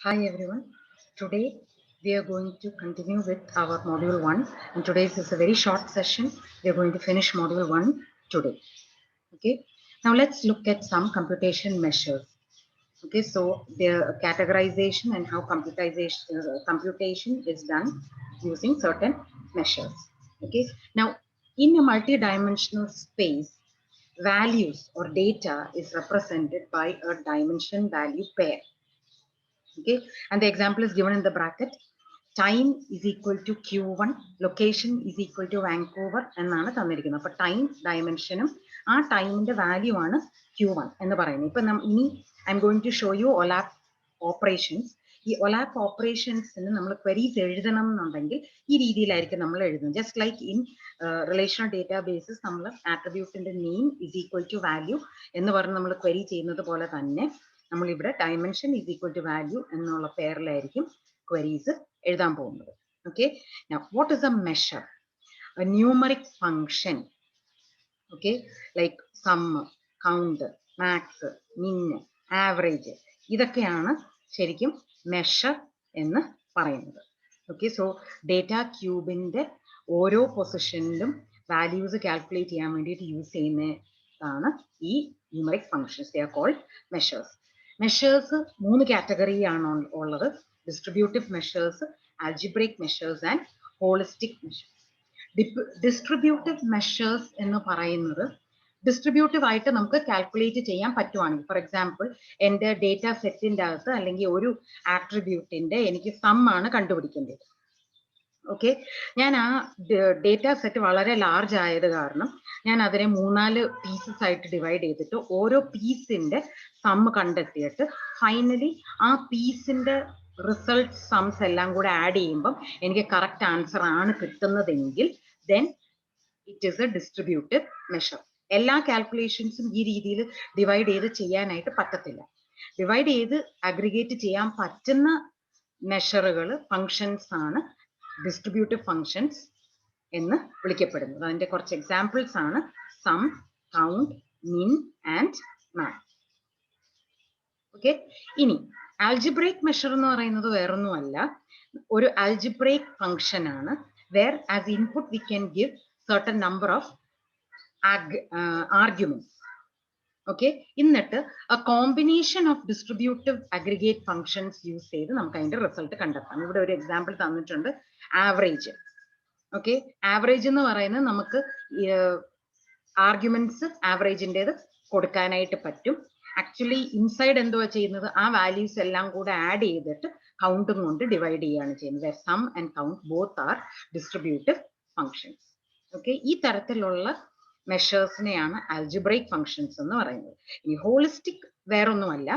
Hi everyone. Today we are going to continue with our module 1, and today is a very short session. We are going to finish module 1 today. Okay. Now let's look at some computation measures. Okay, so the categorization and how computation is done using certain measures. Okay. Now in a multi-dimensional space, values or data is represented by a dimension value pair. Okay, and the example is given in the bracket. Time is equal to q1, location is equal to Vancouver എന്നാണ് തന്നിരിക്കുന്നത്. അപ്പോൾ time ഡയമെൻഷനും ആ ടൈമിന്റെ value ആണ് q1 എന്ന് പറയുന്നത്. ഇപ്പൊ ഇനി I am going to show you OLAP operations. ഈ ഒലാപ്പ് ഓപ്പറേഷൻസിന് നമ്മൾ ക്വരീസ് എഴുതണം എന്നുണ്ടെങ്കിൽ ഈ രീതിയിലായിരിക്കും നമ്മൾ എഴുതുന്നത്. Just like in relational databases നമ്മൾ ആട്രിബ്യൂട്ടിന്റെ name is equal to value എന്ന് പറഞ്ഞ് നമ്മൾ ക്വരി ചെയ്യുന്നത് പോലെ തന്നെ നമ്മൾ ഇവിടെ dimension is equal to value എന്നുള്ള പേരിലായിരിക്കും ക്വരീസ് എഴുതാൻ പോകുന്നത്. Okay, now what is a measure? A numeric function, okay, like sum, count, max, min, average, ഇതൊക്കെയാണ് ശരിക്കും measure എന്ന് പറയുന്നത്. Okay, so data ക്യൂബിന്റെ ഓരോ പൊസിഷനിലും വാല്യൂസ് കാൽക്കുലേറ്റ് ചെയ്യാൻ വേണ്ടിയിട്ട് യൂസ് ചെയ്യുന്നതാണ് ഈ numeric functions. They are called measures. Measures 3 കാറ്റഗറിയാണ് ഉള്ളത്: distributive measures, algebraic measures and holistic measures. Distributive measures എന്ന് പറയുന്നത് ഡിസ്ട്രിബ്യൂട്ടീവ് ആയിട്ട് നമുക്ക് കാൽക്കുലേറ്റ് ചെയ്യാൻ പറ്റുവാണെങ്കിൽ, ഫോർ എക്സാമ്പിൾ എൻ്റെ ഡേറ്റ സെറ്റിൻ്റെ അകത്ത് അല്ലെങ്കിൽ ഒരു ആട്രിബ്യൂട്ടിന്റെ എനിക്ക് സം ആണ് കണ്ടുപിടിക്കേണ്ടത്. ഓക്കെ, ഞാൻ ആ ഡേറ്റ സെറ്റ് വളരെ ലാർജ് ആയത് കാരണം ഞാൻ അതിനെ 3-4 പീസസ് ആയിട്ട് ഡിവൈഡ് ചെയ്തിട്ട് ഓരോ പീസിന്റെ സം കണ്ടെത്തിയിട്ട് ഫൈനലി ആ പീസിന്റെ റിസൾട്ട് സംസ് എല്ലാം കൂടെ ആഡ് ചെയ്യുമ്പം എനിക്ക് കറക്റ്റ് ആൻസർ ആണ് കിട്ടുന്നതെങ്കിൽ then it is a distributive measure. എല്ലാ കാൽക്കുലേഷൻസും ഈ രീതിയിൽ ഡിവൈഡ് ചെയ്ത് ചെയ്യാനായിട്ട് പറ്റത്തില്ല. ഡിവൈഡ് ചെയ്ത് അഗ്രിഗേറ്റ് ചെയ്യാൻ പറ്റുന്ന മെഷറുകൾ ഫങ്ഷൻസ് ആണ് ഡിസ്ട്രിബ്യൂട്ടീവ് ഫങ്ഷൻസ് എന്ന് വിളിക്കപ്പെടുന്നത്. അതിന്റെ കുറച്ച് എക്സാമ്പിൾസ് ആണ് sum, count, min and max. Okay, ഇനി ആൽജിബ്രൈക് മെഷർ എന്ന് പറയുന്നത് വേറൊന്നുമല്ല, ഒരു ആൽജിബ്രൈക് ഫംഗ്ഷൻ ആണ്. Where as input we can give certain number of arguments. Okay, എന്നിട്ട് a combination of distributive aggregate functions use ചെയ്ത് നമുക്ക് അതിന്റെ റിസൾട്ട് കണ്ടെത്താം. ഇവിടെ ഒരു എക്സാമ്പിൾ തന്നിട്ടുണ്ട്, ആവറേജ്. ഓക്കെ, ആവറേജ് എന്ന് പറയുന്നത് നമുക്ക് ആർഗ്യുമെന്റ്സ് ആവറേജിൻ്റെത് കൊടുക്കാനായിട്ട് പറ്റും. ആക്ച്വലി ഇൻസൈഡ് എന്തുവാ ചെയ്യുന്നത്, ആ വാല്യൂസ് എല്ലാം കൂടെ ആഡ് ചെയ്തിട്ട് കൗണ്ടും കൊണ്ട് ഡിവൈഡ് ചെയ്യുകയാണ് ചെയ്യുന്നത്. Sum and count both are distributive functions. Okay, ഈ തരത്തിലുള്ള മെഷേഴ്സിനെയാണ് ആൽജിബ്രൈക് ഫങ്ഷൻസ് എന്ന് പറയുന്നത്. ഇനി ഹോളിസ്റ്റിക് വേറൊന്നുമല്ല,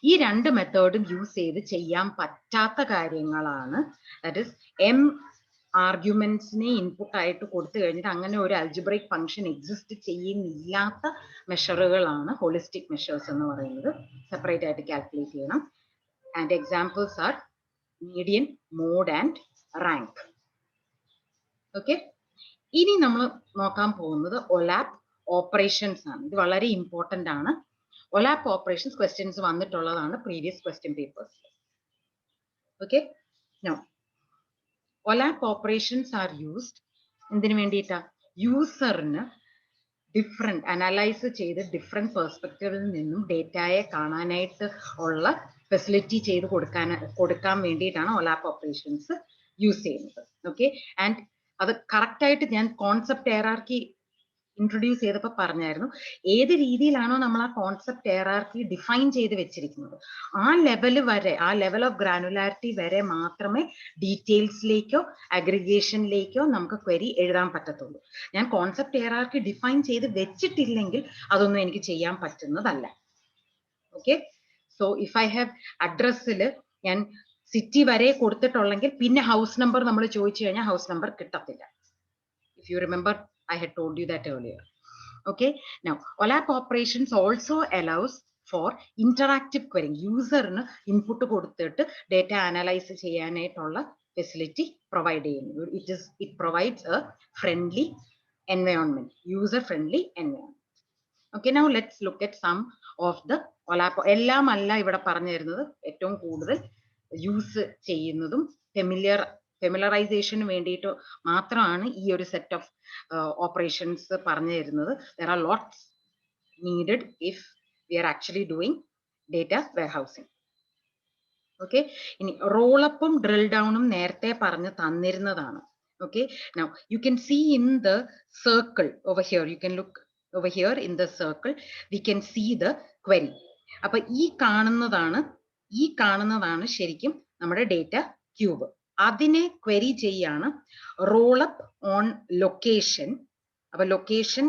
ഈ 2 മെത്തേഡും യൂസ് ചെയ്ത് ചെയ്യാൻ പറ്റാത്ത കാര്യങ്ങളാണ്. ദാറ്റ് ഇസ് എം ആർഗ്യുമെന്റ്സിനെ ഇൻപുട്ട് ആയിട്ട് കൊടുത്തു കഴിഞ്ഞിട്ട് അങ്ങനെ ഒരു ആൽജിബ്രൈക് ഫംഗ്ഷൻ എക്സിസ്റ്റ് ചെയ്യുന്നില്ലാത്ത മെഷറുകളാണ് ഹോളിസ്റ്റിക് മെഷേഴ്സ് എന്ന് പറയുന്നത്. സെപ്പറേറ്റ് ആയിട്ട് കാൽക്കുലേറ്റ് ചെയ്യണം. And examples are median, mode and rank. Okay, ഇനി നമ്മൾ നോക്കാൻ പോകുന്നത് ഒലാപ്പ് ഓപ്പറേഷൻസ് ആണ്. ഇത് വളരെ ഇമ്പോർട്ടന്റ് ആണ്. ഒലാപ്പ് ഓപ്പറേഷൻസ് ക്വസ്റ്റ്യൻസ് വന്നിട്ടുള്ളതാണ് previous question papers. Okay, no OLAP operations are used എന്തിനു വേണ്ടിയിട്ടാ? യൂസറിന് ഡിഫറെന്റ് അനലൈസ് ചെയ്ത് ഡിഫറെന്റ് പെർസ്പെക്റ്റീവിൽ നിന്നും ഡേറ്റയെ കാണാനായിട്ട് ഉള്ള ഫെസിലിറ്റി ചെയ്ത് കൊടുക്കാൻ വേണ്ടിയിട്ടാണ് ഒലാപ്പ് ഓപ്പറേഷൻസ് യൂസ് ചെയ്യുന്നത്. ഓക്കെ, ആൻഡ് അത് കറക്റ്റ് ആയിട്ട് ഞാൻ കോൺസെപ്റ്റ് ഹൈറാർക്കി ഇൻട്രൊഡ്യൂസ് ചെയ്തപ്പോൾ പറഞ്ഞായിരുന്നു, ഏത് രീതിയിലാണോ നമ്മൾ ആ കോൺസെപ്റ്റ് ഹൈറാർക്കി ഡിഫൈൻ ചെയ്ത് വെച്ചിരിക്കുന്നത് ആ ലെവൽ വരെ, ആ ലെവൽ ഓഫ് ഗ്രാനുലാരിറ്റി വരെ മാത്രമേ ഡീറ്റെയിൽസിലേക്കോ അഗ്രിഗേഷനിലേക്കോ നമുക്ക് ക്വരി എഴുതാൻ പറ്റത്തുള്ളൂ. ഞാൻ കോൺസെപ്റ്റ് ഹൈറാർക്കി ഡിഫൈൻ ചെയ്ത് വെച്ചിട്ടില്ലെങ്കിൽ അതൊന്നും എനിക്ക് ചെയ്യാൻ പറ്റുന്നതല്ല. Okay, so if I have അഡ്രസ്സിൽ ഞാൻ സിറ്റി വരെ കൊടുത്തിട്ടുള്ളെങ്കിൽ പിന്നെ ഹൗസ് നമ്പർ നമ്മൾ ചോദിച്ചു കഴിഞ്ഞാൽ ഹൗസ് നമ്പർ കിട്ടത്തില്ല. If you remember, I had told you that earlier. Okay, now OLAP operations also allows for interactive querying. യൂസറിന് ഇൻപുട്ട് കൊടുത്തിട്ട് ഡേറ്റ അനലൈസ് ചെയ്യാനായിട്ടുള്ള ഫെസിലിറ്റി പ്രൊവൈഡ് ചെയ്യുന്നു. It provides a friendly environment, user friendly environment. Okay, now let's look at some of the OLAP. എല്ലാം അല്ല ഇവിടെ പറഞ്ഞു തരുന്നത്, ഏറ്റവും കൂടുതൽ യൂസ് ചെയ്യുന്നതും ഫെമിലറൈസേഷന് വേണ്ടിയിട്ട് മാത്രമാണ് ഈ ഒരു സെറ്റ് ഓഫ് ഓപ്പറേഷൻസ് പറഞ്ഞു തരുന്നത്. There are lots needed if we are actually doing data warehousing. Okay, ഇനി roll upും drill downും നേരത്തെ പറഞ്ഞു തന്നിരുന്നതാണ്. Okay, now you can see in the circle over here, you can look over here in the circle, we can see the query. അപ്പൊ ഈ കാണുന്നതാണ് ശരിക്കും നമ്മുടെ data cube. അതിനെ query ചെയ്യാണ് റോൾ അപ്പ് ഓൺ ലൊക്കേഷൻ. അപ്പൊ ലൊക്കേഷൻ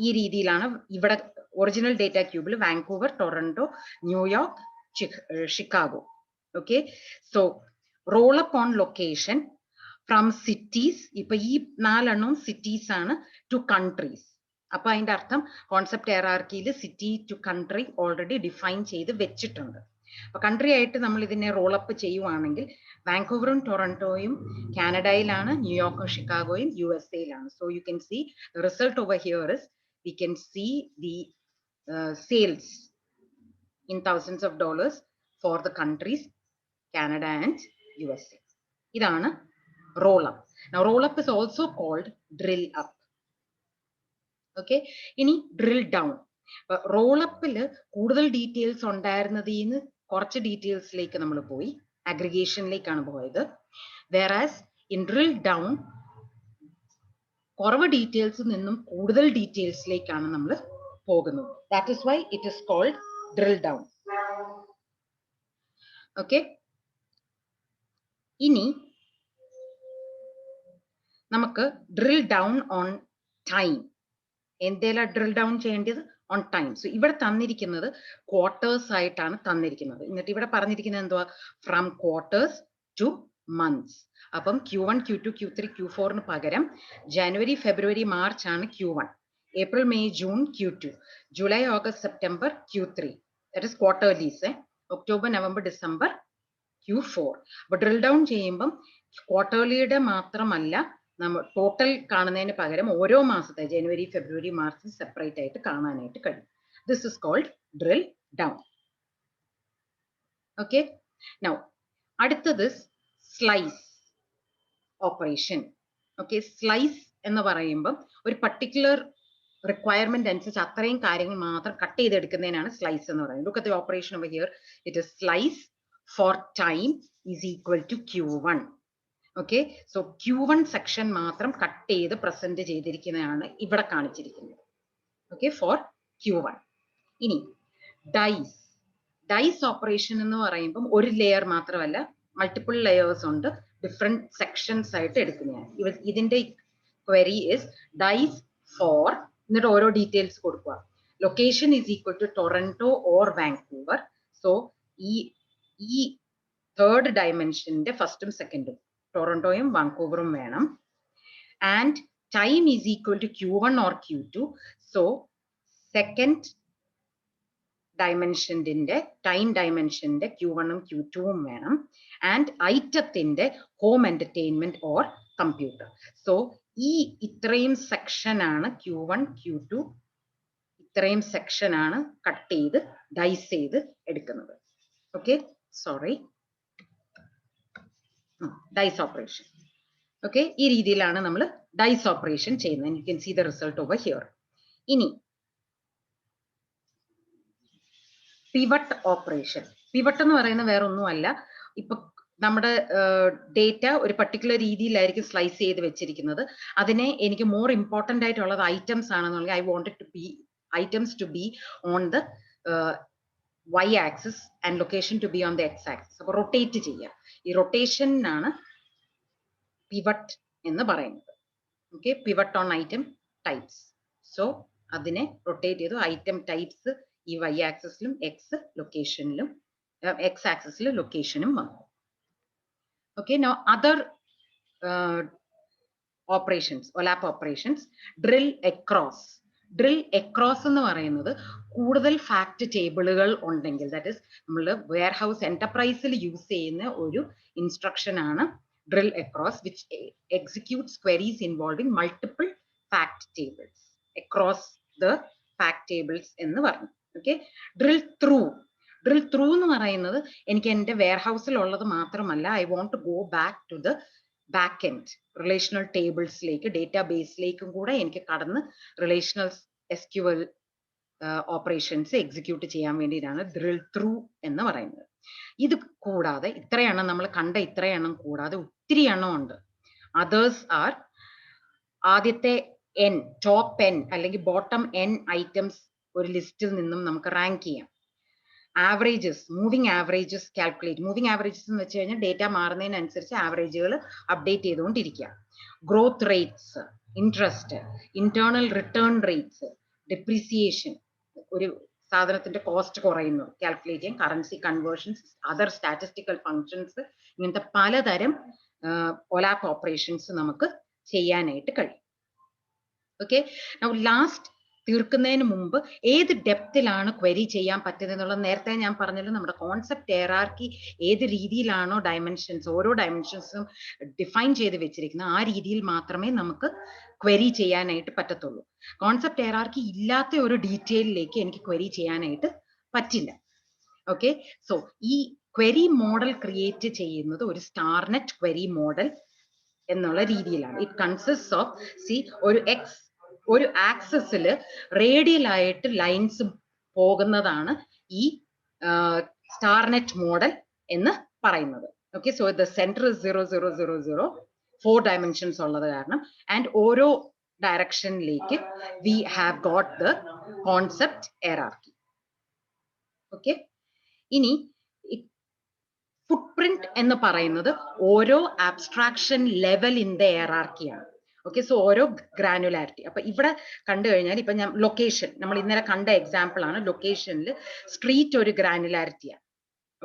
ഈ രീതിയിലാണ്. ഇവിടെ ഒറിജിനൽ ഡേറ്റ ക്യൂബിൽ Vancouver, Toronto, New York, Chicago. Okay, so roll up on location from cities. ഇപ്പൊ ഈ 4 എണ്ണവും സിറ്റീസ് ആണ്, ടു കൺട്രീസ്. അപ്പൊ അതിന്റെ അർത്ഥം കോൺസെപ്റ്റ് ഹൈറാർക്കിയിൽ city to country already define ചെയ്ത് വെച്ചിട്ടുണ്ട്. അപ്പൊ കൺട്രി ആയിട്ട് നമ്മൾ ഇതിനെ റോൾ അപ്പ് ചെയ്യുവാണെങ്കിൽ വാങ്കൂവറും ടൊറന്റോയും കാനഡയിലാണ്, ന്യൂയോർക്കും ഷിക്കാഗോയും USA-യിലാണ്. So you can see the result over here is we can see the sales in thousands of dollars for the countries Canada and USA. ഇതാണ് roll up. Now roll up is also called drill up. Okay, ഇനി drill down. Role അപ്പിൽ കൂടുതൽ details ഉണ്ടായിരുന്നതിന് കുറച്ച് ഡീറ്റെയിൽസിലേക്ക് നമ്മൾ പോയി, അഗ്രിഗേഷനിലേക്കാണ് പോയത്. whereas in drill down കുറവ് ഡീറ്റെയിൽസിൽ നിന്നും കൂടുതൽ ഡീറ്റെയിൽസിലേക്കാണ് നമ്മൾ പോകുന്നത്. that is why it is called drill down. Okay, ഇനി നമുക്ക് drill down on time. എന്തെല്ലാം ഡ്രിൽ ഡൗൺ ചെയ്യേണ്ടത്? On time. സോ ഇവിടെ തന്നിരിക്കുന്നത് ക്വാർട്ടേഴ്സ് ആയിട്ടാണ് തന്നിരിക്കുന്നത്. എന്നിട്ട് ഇവിടെ പറഞ്ഞിരിക്കുന്നത് എന്തുവാ? From quarters two months. അപ്പം Q1, Q2, Q3, Q4 പകരം ജനുവരി, ഫെബ്രുവരി, മാർച്ച് ആണ് Q1, April, May, June Q2, July, August, September Q3. That is quarterlies. October, November, December Q4. അപ്പൊ ഡ്രിൽ ഡൗൺ ചെയ്യുമ്പം ക്വാർട്ടർലിയുടെ മാത്രമല്ല നമ്മൾ ടോട്ടൽ കാണുന്നതിന് പകരം ഓരോ മാസത്തെ ജനുവരി, ഫെബ്രുവരി, മാർച്ച് സെപ്പറേറ്റ് ആയിട്ട് കാണാനായിട്ട് കഴിയും. This is called drill down. Okay, now അടുത്തത് സ്ലൈസ് ഓപ്പറേഷൻ. ഓക്കെ, സ്ലൈസ് എന്ന് പറയുമ്പം ഒരു പർട്ടിക്കുലർ റിക്വയർമെന്റ് അനുസരിച്ച് അത്രയും കാര്യങ്ങൾ മാത്രം കട്ട് ചെയ്തെടുക്കുന്നതിനാണ് സ്ലൈസ് എന്ന് പറയുന്നത്. Look at the operation over here. It is slice for time is equal to Q1. Okay, so Q1 section മാത്രം കട്ട് ചെയ്ത് പ്രസന്റ് ചെയ്തിരിക്കുന്നതാണ് ഇവിടെ കാണിച്ചിരിക്കുന്നത്. Okay, for Q1. ഇനി ഡൈസ് ഓപ്പറേഷൻ എന്ന് പറയുമ്പം ഒരു ലെയർ മാത്രമല്ല, മൾട്ടിപ്പിൾ ലെയേഴ്സ് ഉണ്ട്, ഡിഫറെന്റ് സെക്ഷൻസ് ആയിട്ട് എടുക്കുന്നതാണ്. ഇതിന്റെ ക്വരി ഇസ് ഡൈസ് ഫോർ, എന്നിട്ട് ഓരോ ഡീറ്റെയിൽസ് കൊടുക്കുക. Location is equal to Toronto or Vancouver. So ഈ തേർഡ് ഡയമെൻഷന്റെ ഫസ്റ്റും സെക്കൻഡും ടൊറന്റോയും വാങ്കൂവറും വേണം. And time is equal to Q1 or Q2. So second ഡയമെൻഷന്റെ ടൈം ഡയമെൻഷന്റെ Q1 ഉം Q2 ഉം വേണം. ആൻഡ് ഐറ്റത്തിന്റെ home entertainment or computer. So ഇത്രയും സെക്ഷൻ ആണ് Q1, Q2, ഇത്രയും സെക്ഷൻ ആണ് കട്ട് ചെയ്ത് ഡൈസ് ചെയ്ത് എടുക്കുന്നത്. Okay, sorry, dice operation. Okay, ഈ രീതിയിലാണ് നമ്മൾ ഡൈസ് ഓപ്പറേഷൻ ചെയ്യുന്നത്. You can see the result over here. ഇനി പിവട്ട് ഓപ്പറേഷൻ. പിവട്ട് എന്ന് പറയുന്നത് വേറെ ഒന്നുമല്ല, ഇപ്പൊ നമ്മുടെ ഡേറ്റ ഒരു പർട്ടിക്കുലർ രീതിയിലായിരിക്കും സ്ലൈസ് ചെയ്ത് വെച്ചിരിക്കുന്നത്. അതിനെ എനിക്ക് മോർ ഇമ്പോർട്ടൻ്റ് ആയിട്ടുള്ളത് ഐറ്റംസ് ആണെന്നുണ്ടെങ്കിൽ I wanted to be items to be on the y axis and location to be on the x axis. അപ്പോൾ റൊട്ടേറ്റ് ചെയ്യുക. ഈ റൊട്ടേഷനാണ് പിവട്ട് എന്ന് പറയുന്നത്. Okay, pivot on item types. So അതിനെ റൊട്ടേറ്റ് ചെയ്തു item types ഈ y ആക്സിസിലും x ആക്സിസിലും ലൊക്കേഷനും വന്നു. Okay, now other operations, OLAP operations. Drill across. Drill across എന്ന് പറയുന്നത് കൂടുതൽ ഫാക്ട് ടേബിളുകൾ ഉണ്ടെങ്കിൽ, ദാറ്റ് ഇസ് നമ്മൾ വെയർഹൗസ് എന്റർപ്രൈസിൽ യൂസ് ചെയ്യുന്ന ഒരു ഇൻസ്ട്രക്ഷൻ ആണ് drill across, which executes queries involving multiple fact tables across the fact tables എന്ന് പറഞ്ഞു. ഓക്കെ, ഡ്രിൽ ഡ്രിൽ ത്രൂ എന്ന് പറയുന്നത് എനിക്ക് എൻ്റെ വെയർഹൗസിലുള്ളത് മാത്രമല്ല, I want to go back to the back end relational ടേബിൾസിലേക്ക്, ഡേറ്റാബേസിലേക്കും കൂടെ എനിക്ക് കടന്ന് റിലേഷണൽ SQL ഓപ്പറേഷൻസ് എക്സിക്യൂട്ട് ചെയ്യാൻ വേണ്ടിയിട്ടാണ് ഡ്രിൽ ത്രൂ എന്ന് പറയുന്നത്. ഇത് കൂടാതെ ഇത്രയെണ്ണം നമ്മൾ കണ്ട ഇത്രയെണ്ണം കൂടാതെ ഒത്തിരി എണ്ണം ഉണ്ട്. അതേഴ്സ് ആർ ആദ്യത്തെ N, ടോപ്പ് N അല്ലെങ്കിൽ ബോട്ടം N ഐറ്റംസ് ഒരു ലിസ്റ്റിൽ നിന്നും നമുക്ക് റാങ്ക് ചെയ്യാം. Averages, moving averages calculate. Moving averages എന്ന് വെച്ച് കഴിഞ്ഞാൽ ഡേറ്റ മാറുന്നതിനനുസരിച്ച് ആവറേജുകൾ അപ്ഡേറ്റ് ചെയ്തുകൊണ്ടിരിക്കുക. Growth rates, interest, internal return rates, depreciation, ഒരു സാധനത്തിന്റെ കോസ്റ്റ് കുറയുന്നു കാൽക്കുലേറ്റ് ചെയ്യാൻ, currency conversions, other statistical functions, ഇങ്ങനത്തെ പലതരം OLAP ഓപ്പറേഷൻസ് നമുക്ക് ചെയ്യാനായിട്ട് കഴിയും. ഓക്കെ, ലാസ്റ്റ് തീർക്കുന്നതിന് മുമ്പ് ഏത് ഡെപ്തിലാണ് ക്വരി ചെയ്യാൻ പറ്റുന്നത് എന്നുള്ളത് നേരത്തെ ഞാൻ പറഞ്ഞല്ലോ. നമ്മുടെ കോൺസെപ്റ്റ് ഹൈറാർക്കി ഏത് രീതിയിലാണോ ഡയമെൻഷൻസ്, ഓരോ ഡയമെൻഷൻസും ഡിഫൈൻ ചെയ്ത് വെച്ചിരിക്കുന്നത് ആ രീതിയിൽ മാത്രമേ നമുക്ക് ക്വരി ചെയ്യാനായിട്ട് പറ്റത്തുള്ളൂ. കോൺസെപ്റ്റ് ഹൈറാർക്കി ഇല്ലാത്ത ഒരു ഡീറ്റെയിലിലേക്ക് എനിക്ക് ക്വരി ചെയ്യാനായിട്ട് പറ്റില്ല. ഓക്കെ, സോ ഈ ക്വരി മോഡൽ ക്രിയേറ്റ് ചെയ്യുന്നത് ഒരു സ്റ്റാർനെറ്റ് ക്വരി മോഡൽ എന്നുള്ള രീതിയിലാണ്. ഇറ്റ് കൺസിസ്റ്റ് ഓഫ് ഒരു ആക്സസിൽ റേഡിയൽ ആയിട്ട് ലൈൻസ് പോകുന്നതാണ് ഈ സ്റ്റാർനെറ്റ് മോഡൽ എന്ന് പറയുന്നത്. Okay, so the centre 0 0 0 0, 4 dimensions ഉള്ളത് കാരണം, ആൻഡ് ഓരോ ഡയറക്ഷനിലേക്ക് we have got the concept hierarchy. Okay, ഇനി ഫുട്പ്രിന്റ് എന്ന് പറയുന്നത് ഓരോ ആബ്സ്ട്രാക്ഷൻ ലെവൽ ഇൻ ദ ഹൈറാർക്കിയാണ്. ഓക്കെ, സോ ഓരോ ഗ്രാനുലാരിറ്റി. അപ്പൊ ഇവിടെ കണ്ടു കഴിഞ്ഞാൽ ഇപ്പൊ ഞാൻ ലൊക്കേഷൻ, നമ്മൾ ഇന്നലെ കണ്ട എക്സാമ്പിൾ ആണ്. ലൊക്കേഷനിൽ സ്ട്രീറ്റ് ഒരു ഗ്രാനുലാരിറ്റിയാണ്.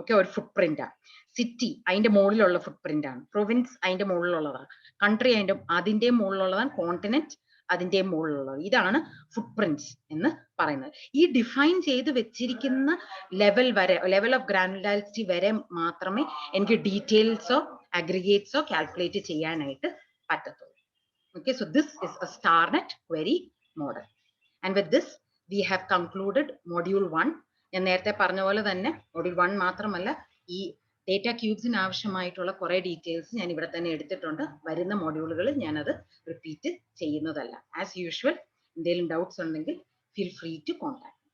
ഓക്കെ, ഒരു ഫുട്പ്രിന്റാണ്. സിറ്റി അതിന്റെ മുകളിലുള്ള ഫുട്പ്രിന്റ് ആണ്. പ്രൊവിൻസ് അതിന്റെ മുകളിലുള്ളതാണ്. കൺട്രി അതിന്റെ മുകളിലുള്ളതാണ്. കോണ്ടിനെന്റ് അതിന്റെ മുകളിലുള്ളത്. ഇതാണ് ഫുട്പ്രിന്റ്സ് എന്ന് പറയുന്നത്. ഈ ഡിഫൈൻ ചെയ്ത് വെച്ചിരിക്കുന്ന ലെവൽ വരെ, ലെവൽ ഓഫ് ഗ്രാനുലാരിറ്റി വരെ മാത്രമേ എനിക്ക് ഡീറ്റെയിൽസോ അഗ്രിഗേറ്റ്സോ കാൽക്കുലേറ്റ് ചെയ്യാനായിട്ട് പറ്റത്തുള്ളൂ. Okay, so this is a StarNet query model. And with this, we have concluded module 1. ഞാൻ നേരത്തെ പറഞ്ഞ പോലെ തന്നെ module 1 മാത്രമല്ല, ഈ ഡേറ്റ ക്യൂബ്സിന് ആവശ്യമായിട്ടുള്ള കുറെ ഡീറ്റെയിൽസ് ഞാൻ ഇവിടെ തന്നെ എടുത്തിട്ടുണ്ട്. വരുന്ന മോഡ്യൂളുകളിൽ ഞാനത് റിപ്പീറ്റ് ചെയ്യുന്നതല്ല. ആസ് യൂഷ്വൽ, എന്തെങ്കിലും ഡൗട്ട്സ് ഉണ്ടെങ്കിൽ feel free to contact me.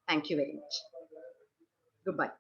Thank you very much. Goodbye.